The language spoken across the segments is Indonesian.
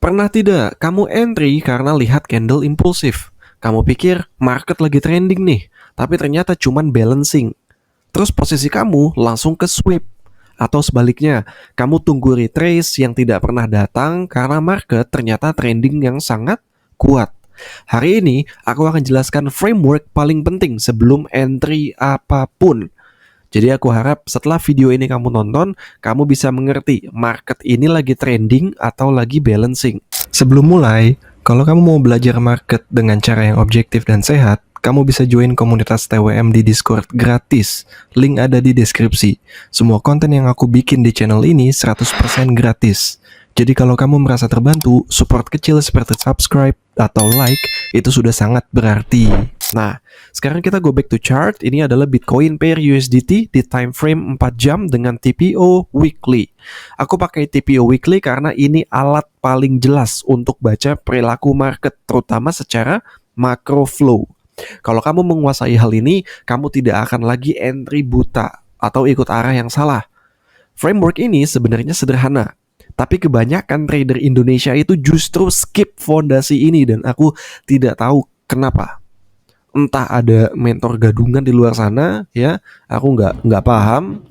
Pernah tidak kamu entry karena lihat candle impulsif? Kamu pikir market lagi trending nih, tapi ternyata cuman balancing. Terus posisi kamu langsung ke sweep. Atau sebaliknya, kamu tunggu retrace yang tidak pernah datang karena market ternyata trending yang sangat kuat. Hari ini aku akan jelaskan framework paling penting sebelum entry apapun. Jadi aku harap setelah video ini kamu nonton, kamu bisa mengerti market ini lagi trending atau lagi balancing. Sebelum mulai, kalau kamu mau belajar market dengan cara yang objektif dan sehat, kamu bisa join komunitas TWM di Discord gratis. Link ada di deskripsi. Semua konten yang aku bikin di channel ini 100% gratis. Jadi kalau kamu merasa terbantu, support kecil seperti subscribe atau like itu sudah sangat berarti. Nah, sekarang kita go back to chart. Ini adalah Bitcoin pair USDT di time frame 4 jam dengan TPO weekly. Aku pakai TPO weekly karena ini alat paling jelas untuk baca perilaku market, terutama secara macro flow. Kalau kamu menguasai hal ini, kamu tidak akan lagi entry buta atau ikut arah yang salah. Framework ini sebenarnya sederhana, tapi kebanyakan trader Indonesia itu justru skip fondasi ini dan aku tidak tahu kenapa. Entah ada mentor gadungan di luar sana, ya, aku nggak paham.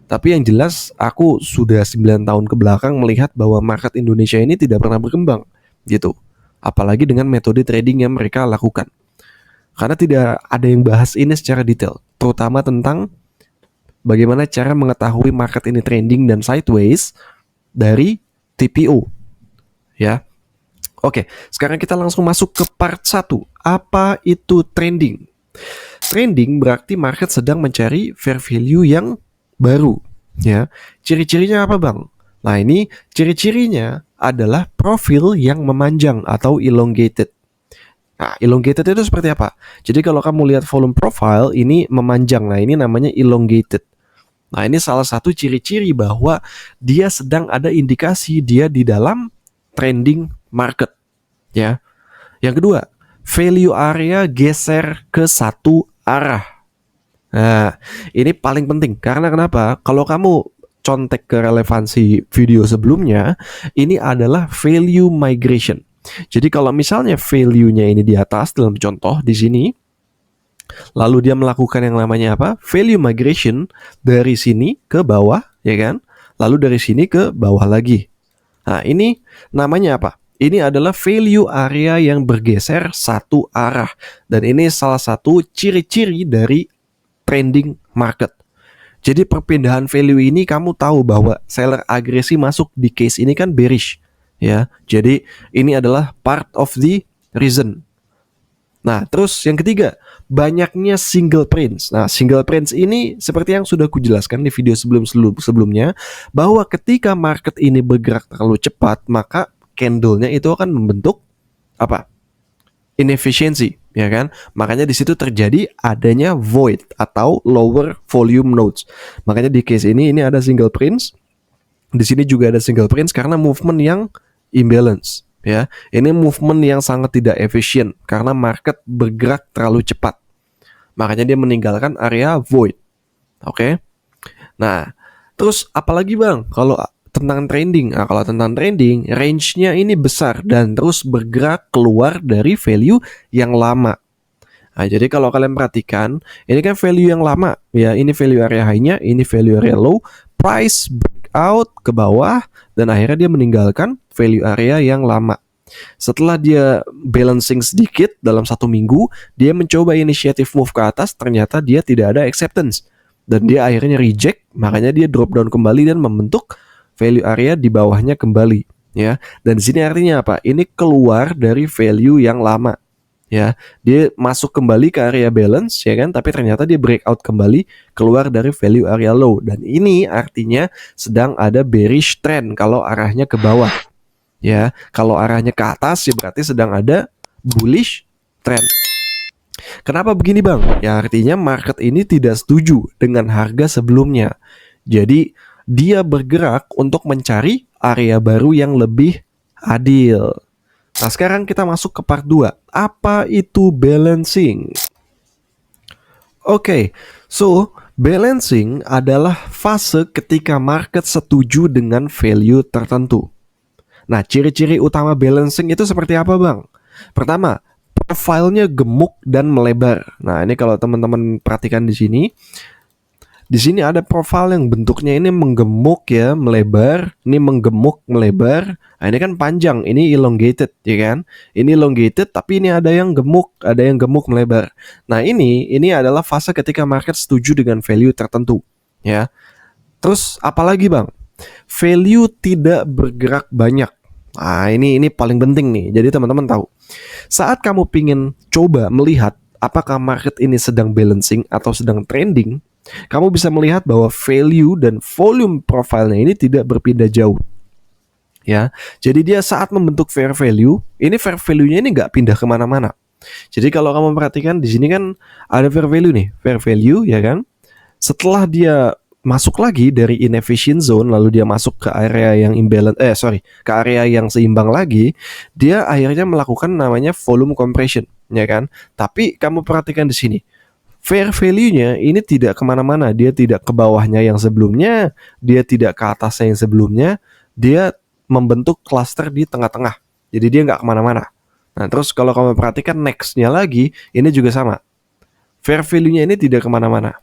Tapi yang jelas aku sudah 9 tahun ke belakang melihat bahwa market Indonesia ini tidak pernah berkembang, gitu. Apalagi dengan metode trading yang mereka lakukan. Karena tidak ada yang bahas ini secara detail, terutama tentang bagaimana cara mengetahui market ini trending dan sideways dari TPO, ya. Oke, sekarang kita langsung masuk ke part 1. Apa itu trending? Trending berarti market sedang mencari fair value yang baru, ya. Ciri-cirinya apa, Bang? Nah, ini ciri-cirinya adalah profil yang memanjang atau elongated. Nah, elongated itu seperti apa? Jadi kalau kamu lihat volume profile ini memanjang. Nah, ini namanya elongated. Nah, ini salah satu ciri-ciri bahwa dia sedang ada indikasi dia di dalam trending market, ya. Yang kedua, value area geser ke satu arah. Nah, ini paling penting karena kenapa? Kalau kamu contek ke relevansi video sebelumnya, ini adalah value migration. Jadi kalau misalnya value-nya ini di atas dalam contoh di sini, lalu dia melakukan yang namanya apa? Value migration dari sini ke bawah, ya kan? Lalu dari sini ke bawah lagi. Nah, ini namanya apa? Ini adalah value area yang bergeser satu arah. Dan ini salah satu ciri-ciri dari trending market. Jadi perpindahan value ini kamu tahu bahwa seller agresi masuk di case ini kan bearish, ya. Jadi ini adalah part of the reason. Nah, terus yang ketiga, banyaknya single prints. Nah, single prints ini seperti yang sudah kujelaskan di video sebelumnya, bahwa ketika market ini bergerak terlalu cepat, maka candlenya itu akan membentuk apa? Inefficiency, ya kan? Makanya di situ terjadi adanya void atau lower volume nodes. Makanya di case ini ada single prints. Di sini juga ada single prints karena movement yang imbalance, ya. Ini movement yang sangat tidak efisien karena market bergerak terlalu cepat. Makanya dia meninggalkan area void. Oke. Nah, terus apalagi, Bang? Kalau tentang trending. Nah, kalau tentang trending, range-nya ini besar dan terus bergerak keluar dari value yang lama. Nah, jadi kalau kalian perhatikan, ini kan value yang lama, ya. Ini value area high-nya, ini value area low, price breakout ke bawah dan akhirnya dia meninggalkan value area yang lama. Setelah dia balancing sedikit dalam 1 minggu, dia mencoba initiative move ke atas, ternyata dia tidak ada acceptance dan dia akhirnya reject, makanya dia drop down kembali dan membentuk value area di bawahnya kembali, ya. Dan di sini artinya apa? Ini keluar dari value yang lama, ya. Dia masuk kembali ke area balance, ya kan, tapi ternyata dia breakout kembali keluar dari value area low dan ini artinya sedang ada bearish trend kalau arahnya ke bawah, ya. Kalau arahnya ke atas ya berarti sedang ada bullish trend. Kenapa begini, Bang? Ya artinya market ini tidak setuju dengan harga sebelumnya. Jadi dia bergerak untuk mencari area baru yang lebih adil. Nah, sekarang kita masuk ke part 2. Apa itu balancing? Oke, so balancing adalah fase ketika market setuju dengan value tertentu. Nah, ciri-ciri utama balancing itu seperti apa, Bang? Pertama, profilnya gemuk dan melebar. Nah, ini kalau teman-teman perhatikan di sini ada profil yang bentuknya ini menggemuk ya, melebar. Ini menggemuk, melebar. Nah, ini kan panjang, ini elongated, ya kan? Ini elongated, tapi ini ada yang gemuk, melebar. Nah, ini adalah fase ketika market setuju dengan value tertentu, ya. Terus apalagi, Bang? Value tidak bergerak banyak. Nah, ini paling penting nih. Jadi teman-teman tahu. Saat kamu pingin coba melihat apakah market ini sedang balancing atau sedang trending, kamu bisa melihat bahwa value dan volume profilnya ini tidak berpindah jauh. Ya, jadi dia saat membentuk fair value, ini fair value-nya ini nggak pindah kemana-mana. Jadi kalau kamu perhatikan di sini kan ada fair value nih, fair value ya kan. Setelah dia masuk lagi dari inefficient zone, lalu dia masuk ke area yang imbalance, ke area yang seimbang lagi, dia akhirnya melakukan namanya volume compression, ya kan. Tapi kamu perhatikan di sini, fair value-nya ini tidak kemana-mana, dia tidak ke bawahnya yang sebelumnya, dia tidak ke atasnya yang sebelumnya, dia membentuk cluster di tengah-tengah, jadi dia nggak kemana-mana. Nah terus kalau kamu perhatikan next-nya lagi, ini juga sama, fair value-nya ini tidak kemana-mana,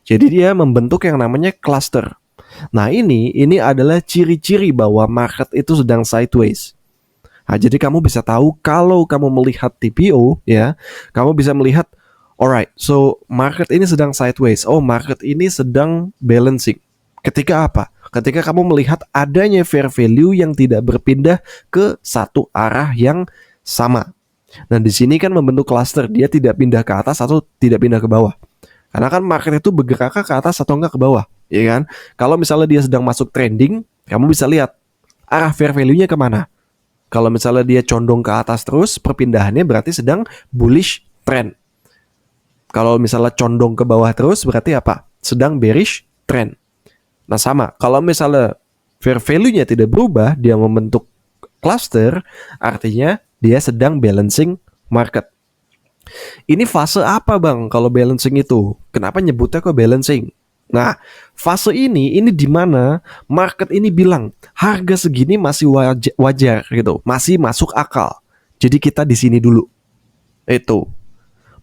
jadi dia membentuk yang namanya cluster. Nah ini adalah ciri-ciri bahwa market itu sedang sideways. Nah jadi kamu bisa tahu kalau kamu melihat TPO ya, kamu bisa melihat alright, so market ini sedang sideways. Oh, market ini sedang balancing. Ketika apa? Ketika kamu melihat adanya fair value yang tidak berpindah ke satu arah yang sama. Dan di sini kan membentuk cluster, dia tidak pindah ke atas atau tidak pindah ke bawah. Karena kan market itu bergerak ke atas atau enggak ke bawah, ya kan? Kalau misalnya dia sedang masuk trending, kamu bisa lihat arah fair value-nya kemana. Kalau misalnya dia condong ke atas terus, perpindahannya berarti sedang bullish trend. Kalau misalnya condong ke bawah terus, berarti apa? Sedang bearish trend. Nah sama, kalau misalnya fair value-nya tidak berubah, dia membentuk cluster, artinya dia sedang balancing market. Ini fase apa, Bang, kalau balancing itu? Kenapa nyebutnya kok balancing? Nah, fase ini di mana market ini bilang harga segini masih wajar gitu, masih masuk akal. Jadi kita di sini dulu. Itu.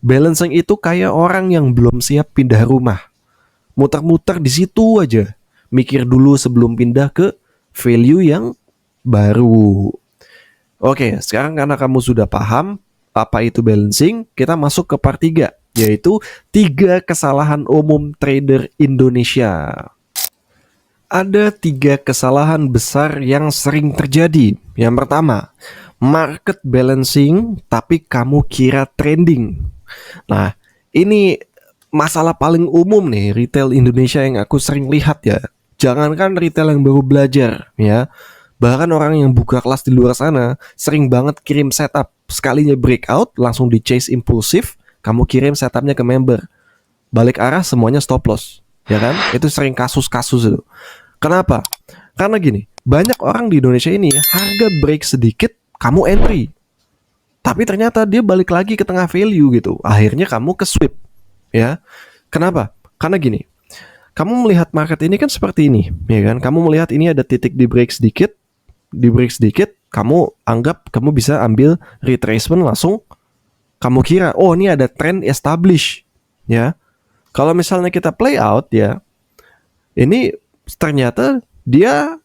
Balancing itu kayak orang yang belum siap pindah rumah. Muter-muter di situ aja. Mikir dulu sebelum pindah ke value yang baru. Oke, sekarang karena kamu sudah paham apa itu balancing, kita masuk ke part 3, yaitu 3 kesalahan umum trader Indonesia. Ada 3 kesalahan besar yang sering terjadi. Yang pertama, market balancing tapi kamu kira trending. Nah, ini masalah paling umum nih retail Indonesia yang aku sering lihat ya. Jangankan retail yang baru belajar ya, bahkan orang yang buka kelas di luar sana sering banget kirim setup. Sekalinya breakout langsung di chase impulsif, kamu kirim setupnya ke member, balik arah semuanya stop loss, ya kan? Itu sering kasus-kasus itu. Kenapa? Karena gini, banyak orang di Indonesia ini harga break sedikit kamu entry, tapi ternyata dia balik lagi ke tengah value gitu. Akhirnya kamu ke sweep, ya. Kenapa? Karena gini, kamu melihat market ini kan seperti ini, ya kan? Kamu melihat ini ada titik di break sedikit, kamu anggap kamu bisa ambil retracement langsung. Kamu kira, oh ini ada trend establish, ya. Kalau misalnya kita play out ya, ini ternyata dia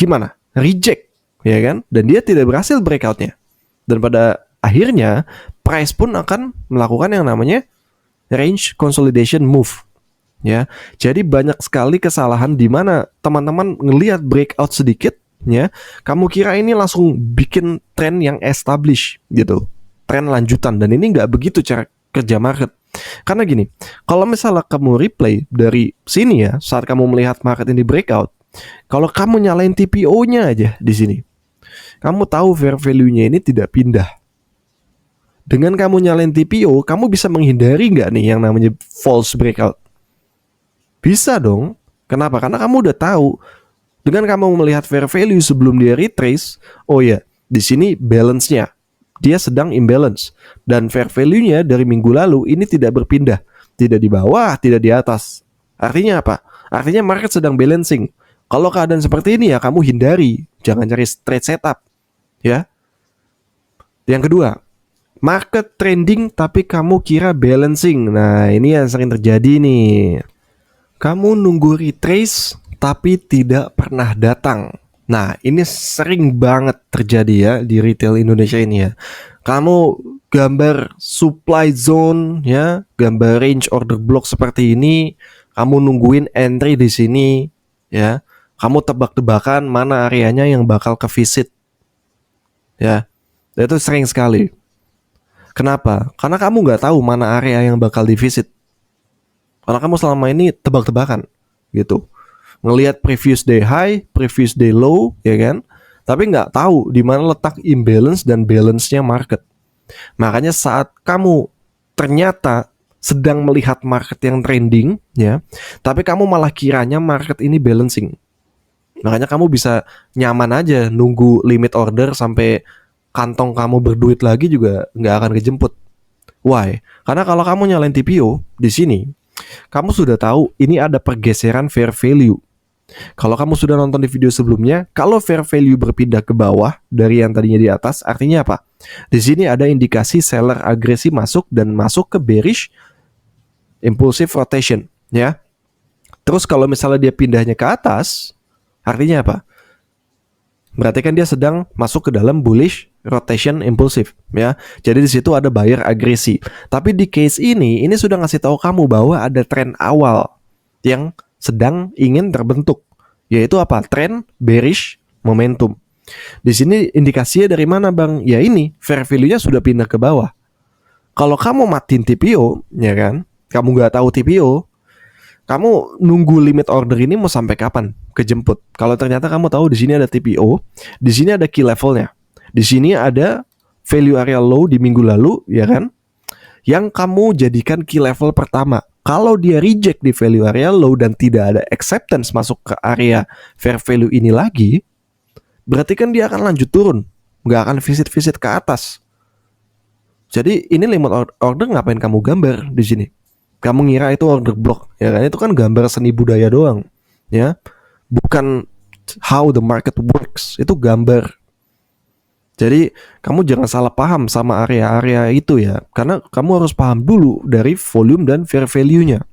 gimana? Reject, ya kan? Dan dia tidak berhasil breakoutnya. Dan pada akhirnya price pun akan melakukan yang namanya range consolidation move. Ya, jadi banyak sekali kesalahan di mana teman-teman ngelihat breakout sedikit, ya, kamu kira ini langsung bikin tren yang establish gitu, tren lanjutan, dan ini nggak begitu cara kerja market. Karena gini, kalau misalnya kamu replay dari sini ya, saat kamu melihat market ini breakout, kalau kamu nyalain TPO-nya aja di sini, kamu tahu fair value-nya ini tidak pindah. Dengan kamu nyalain TPO, kamu bisa menghindari nggak nih yang namanya false breakout? Bisa dong. Kenapa? Karena kamu udah tahu. Dengan kamu melihat fair value sebelum dia retrace, oh ya, di sini balance-nya dia sedang imbalance, dan fair value-nya dari minggu lalu ini tidak berpindah, tidak di bawah, tidak di atas. Artinya apa? Artinya market sedang balancing. Kalau keadaan seperti ini ya kamu hindari, jangan cari trade setup, ya. Yang kedua, market trending tapi kamu kira balancing. Nah, ini yang sering terjadi nih. Kamu nunggu retrace tapi tidak pernah datang. Nah, ini sering banget terjadi ya di retail Indonesia ini ya. Kamu gambar supply zone ya, gambar range order block seperti ini, kamu nungguin entry di sini ya. Kamu tebak-tebakan mana areanya yang bakal ke visit. Ya. Itu sering sekali. Kenapa? Karena kamu nggak tahu mana area yang bakal divisit. Karena kamu selama ini tebak-tebakan gitu. Ngelihat previous day high, previous day low, ya kan? Tapi nggak tahu di mana letak imbalance dan balance-nya market. Makanya saat kamu ternyata sedang melihat market yang trending, ya, tapi kamu malah kiranya market ini balancing. Makanya kamu bisa nyaman aja nunggu limit order sampai kantong kamu berduit lagi juga nggak akan kejemput. Why? Karena kalau kamu nyalain TPO di sini, kamu sudah tahu ini ada pergeseran fair value. Kalau kamu sudah nonton di video sebelumnya, kalau fair value berpindah ke bawah dari yang tadinya di atas, artinya apa? Di sini ada indikasi seller agresi masuk dan masuk ke bearish impulsive rotation, ya. Terus kalau misalnya dia pindahnya ke atas, artinya apa? Berarti kan dia sedang masuk ke dalam bullish rotation impulsif, ya. Jadi di situ ada buyer agresi. Tapi di case ini sudah ngasih tahu kamu bahwa ada tren awal yang sedang ingin terbentuk, yaitu apa? Tren bearish momentum. Di sini indikasinya dari mana, Bang? Ya ini, fair value-nya sudah pindah ke bawah. Kalau kamu matiin TPO, ya kan? Kamu nggak tahu TPO, kamu nunggu limit order ini mau sampai kapan kejemput? Kalau ternyata kamu tahu di sini ada TPO, di sini ada key levelnya, di sini ada value area low di minggu lalu, ya kan? Yang kamu jadikan key level pertama. Kalau dia reject di value area low dan tidak ada acceptance masuk ke area fair value ini lagi, berarti kan dia akan lanjut turun, nggak akan visit ke atas. Jadi ini limit order ngapain kamu gambar di sini? Kamu ngira itu order block, ya kan? Itu kan gambar seni budaya doang, ya. Bukan how the market works, itu gambar. Jadi kamu jangan salah paham sama area-area itu ya, karena kamu harus paham dulu dari volume dan fair value-nya.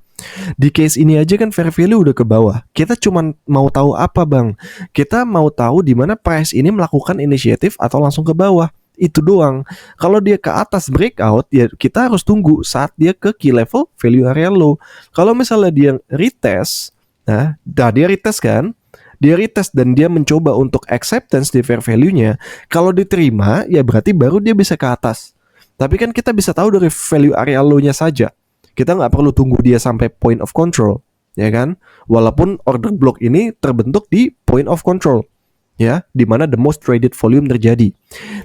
Di case ini aja kan fair value udah ke bawah. Kita cuma mau tahu apa, Bang? Kita mau tahu di mana price ini melakukan inisiatif atau langsung ke bawah. Itu doang. Kalau dia ke atas breakout, ya kita harus tunggu saat dia ke key level value area low. Kalau misalnya dia retest, nah dia retest kan, dia retest dan dia mencoba untuk acceptance di fair value-nya. Kalau diterima, ya berarti baru dia bisa ke atas. Tapi kan kita bisa tahu dari value area low-nya saja. Kita nggak perlu tunggu dia sampai point of control, ya kan? Walaupun order block ini terbentuk di point of control, ya, di mana the most traded volume terjadi.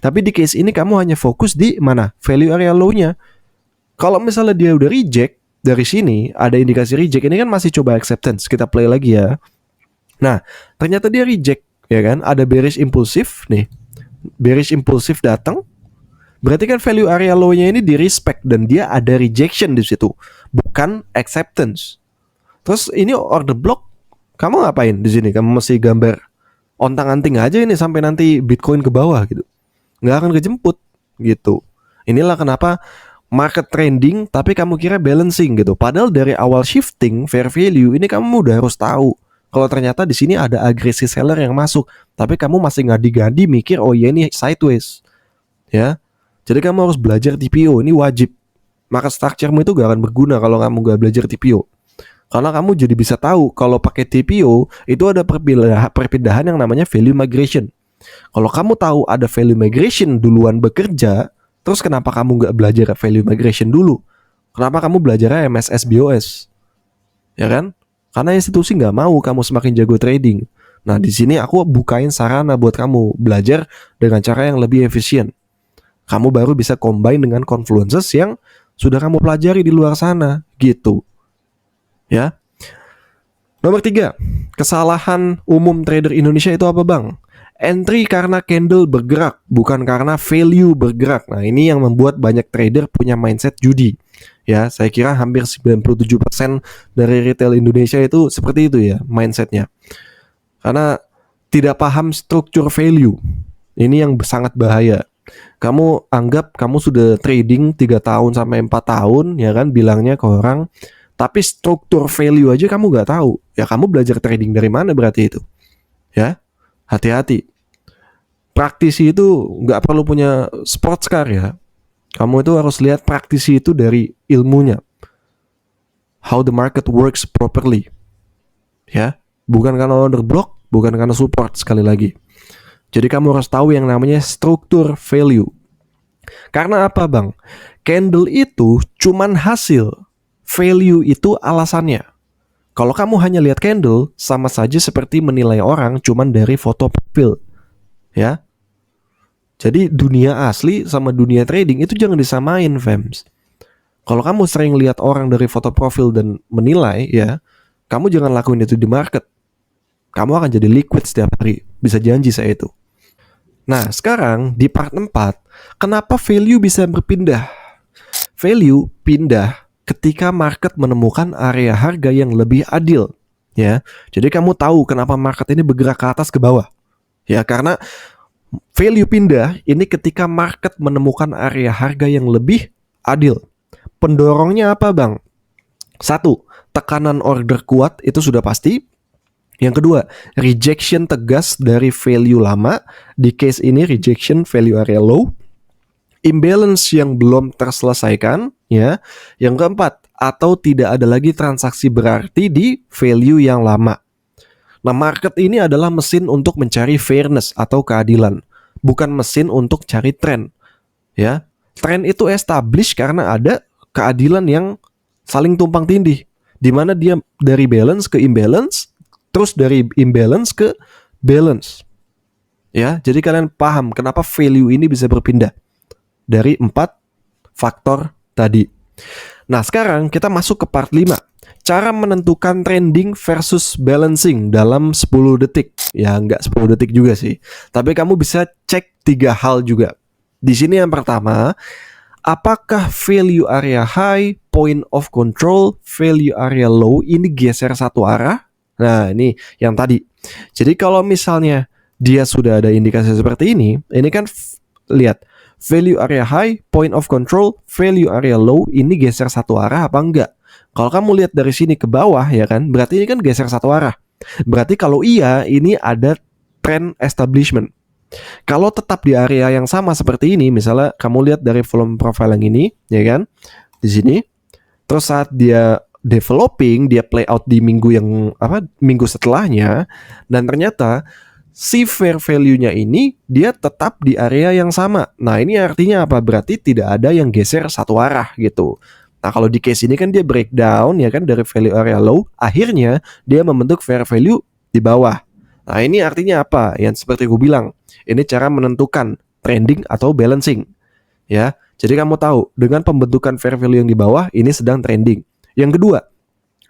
Tapi di case ini kamu hanya fokus di mana? Value area low-nya. Kalau misalnya dia udah reject dari sini, ada indikasi reject, ini kan masih coba acceptance. Kita play lagi ya. Nah, ternyata dia reject, ya kan? Ada bearish impulsif nih. Bearish impulsif datang. Berarti kan value area low-nya ini di respect dan dia ada rejection di situ, bukan acceptance. Terus ini order block, kamu ngapain di sini? Kamu masih gambar ontang-anting aja ini sampai nanti Bitcoin ke bawah gitu. Nggak akan kejemput gitu. Inilah kenapa market trending tapi kamu kira balancing gitu. Padahal dari awal shifting fair value ini kamu udah harus tahu kalau ternyata di sini ada agresi seller yang masuk, tapi kamu masih ngadi-ngadi mikir oh iya ini sideways. Ya. Jadi kamu harus belajar TPO, ini wajib. Market structure-mu itu gak akan berguna kalau kamu gak belajar TPO. Karena kamu jadi bisa tahu kalau pakai TPO itu ada perpindahan yang namanya value migration. Kalau kamu tahu ada value migration duluan bekerja, terus kenapa kamu gak belajar value migration dulu? Kenapa kamu belajarnya MSS BOS? Ya kan? Karena institusi gak mau kamu semakin jago trading. Nah di sini aku bukain sarana buat kamu belajar dengan cara yang lebih efisien. Kamu baru bisa combine dengan confluences yang sudah kamu pelajari di luar sana gitu. Ya. Nomor 3, kesalahan umum trader Indonesia itu apa, Bang? Entry karena candle bergerak, bukan karena value bergerak. Nah, ini yang membuat banyak trader punya mindset judi. Ya, saya kira hampir 97% dari retail Indonesia itu seperti itu ya mindsetnya. Karena tidak paham struktur value. Ini yang sangat bahaya. Kamu anggap kamu sudah trading 3 tahun sampai 4 tahun, ya kan, bilangnya ke orang, tapi struktur value aja kamu nggak tahu. Ya kamu belajar trading dari mana berarti itu? Ya, hati-hati. Praktisi itu nggak perlu punya sports car ya. Kamu itu harus lihat praktisi itu dari ilmunya. How the market works properly. Ya, bukan karena order block, bukan karena support sekali lagi. Jadi kamu harus tahu yang namanya struktur value. Karena apa bang? Candle itu cuman hasil. Value itu alasannya. Kalau kamu hanya lihat candle, sama saja seperti menilai orang cuman dari foto profil. Ya. Jadi dunia asli sama dunia trading itu jangan disamain, fams. Kalau kamu sering lihat orang dari foto profil dan menilai, ya, kamu jangan lakuin itu di market. Kamu akan jadi liquid setiap hari. Bisa janji saya itu. Nah, sekarang di part 4, kenapa value bisa berpindah? Value pindah ketika market menemukan area harga yang lebih adil. Ya, jadi kamu tahu kenapa market ini bergerak ke atas ke bawah. Ya, karena value pindah ini ketika market menemukan area harga yang lebih adil. Pendorongnya apa bang? 1, tekanan order kuat itu sudah pasti. Yang kedua, rejection tegas dari value lama. Di case ini rejection value area low. Imbalance yang belum terselesaikan, ya. Yang keempat, atau tidak ada lagi transaksi berarti di value yang lama. Nah, market ini adalah mesin untuk mencari fairness atau keadilan, bukan mesin untuk cari tren. Ya, tren itu establish karena ada keadilan yang saling tumpang tindih, di mana dia dari balance ke imbalance, terus dari imbalance ke balance. Ya, jadi kalian paham kenapa value ini bisa berpindah dari 4 faktor tadi. Nah, sekarang kita masuk ke part 5. Cara menentukan trending versus balancing dalam 10 detik. Ya, nggak 10 detik juga sih. Tapi kamu bisa cek 3 hal juga. Di sini yang pertama, apakah value area high, point of control, value area low ini geser satu arah? Nah, ini yang tadi. Jadi kalau misalnya dia sudah ada indikasi seperti ini kan lihat value area high, point of control, value area low ini geser satu arah apa enggak? Kalau kamu lihat dari sini ke bawah ya kan, berarti ini kan geser satu arah. Berarti kalau iya, ini ada trend establishment. Kalau tetap di area yang sama seperti ini, misalnya kamu lihat dari volume profile yang ini, ya kan, di sini. Terus saat dia developing, dia play out di minggu setelahnya, dan ternyata si fair value-nya ini dia tetap di area yang sama. Nah, ini artinya apa? Berarti tidak ada yang geser satu arah gitu. Nah, kalau di case ini kan dia breakdown ya kan dari value area low, akhirnya dia membentuk fair value di bawah. Nah, ini artinya apa? Yang seperti gue bilang, ini cara menentukan trending atau balancing. Ya, jadi kamu tahu dengan pembentukan fair value yang di bawah ini sedang trending. Yang kedua,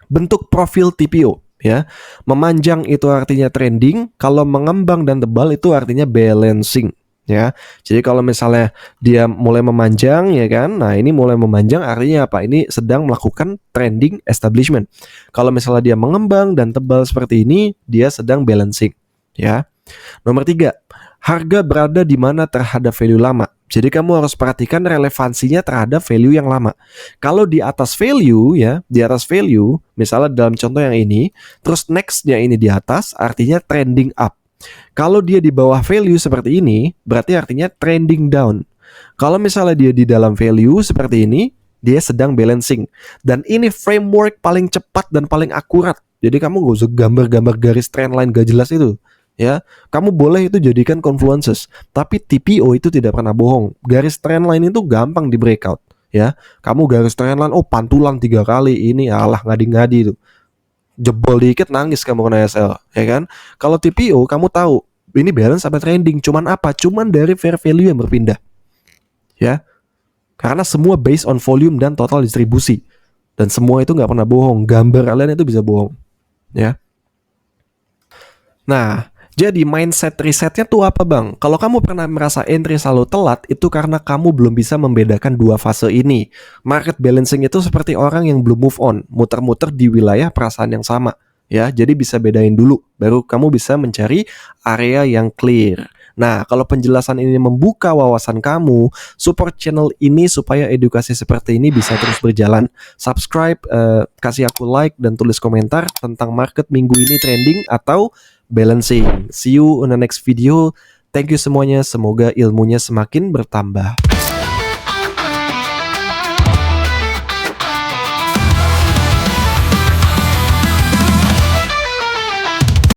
bentuk profil TPO. Ya, memanjang itu artinya trending, kalau mengembang dan tebal itu artinya balancing. Ya, jadi kalau misalnya dia mulai memanjang ya kan, nah ini mulai memanjang artinya apa? Ini sedang melakukan trending establishment. Kalau misalnya dia mengembang dan tebal seperti ini, dia sedang balancing. Ya, nomor 3, harga berada di mana terhadap value lama. Jadi kamu harus perhatikan relevansinya terhadap value yang lama. Kalau di atas value ya, di atas value, misalnya dalam contoh yang ini, terus nextnya ini di atas, artinya trending up. Kalau dia di bawah value seperti ini, berarti artinya trending down. Kalau misalnya dia di dalam value seperti ini, dia sedang balancing. Dan ini framework paling cepat dan paling akurat. Jadi kamu gak usah gambar-gambar garis trendline gak jelas itu. Ya, kamu boleh itu jadikan confluences, tapi TPO itu tidak pernah bohong. Garis trendline itu gampang di breakout. Ya, kamu garis trendline, pantulan 3 kali, ini alah ngadi-ngadi itu. Jebol dikit nangis kamu kena SL, ya kan? Kalau TPO kamu tahu ini balance apa trending, cuman apa? Cuman dari fair value yang berpindah. Ya. Karena semua based on volume dan total distribusi. Dan semua itu nggak pernah bohong. Gambar kalian itu bisa bohong. Ya. Nah, jadi mindset resetnya tuh apa bang? Kalau kamu pernah merasa entry selalu telat, itu karena kamu belum bisa membedakan 2 fase ini. Market balancing itu seperti orang yang belum move on, muter-muter di wilayah perasaan yang sama. Ya, jadi bisa bedain dulu, baru kamu bisa mencari area yang clear. Nah, kalau penjelasan ini membuka wawasan kamu, support channel ini supaya edukasi seperti ini bisa terus berjalan. Subscribe, kasih aku like, dan tulis komentar tentang market minggu ini trending atau balancing. See you on the next video. Thank you semuanya, semoga ilmunya semakin bertambah.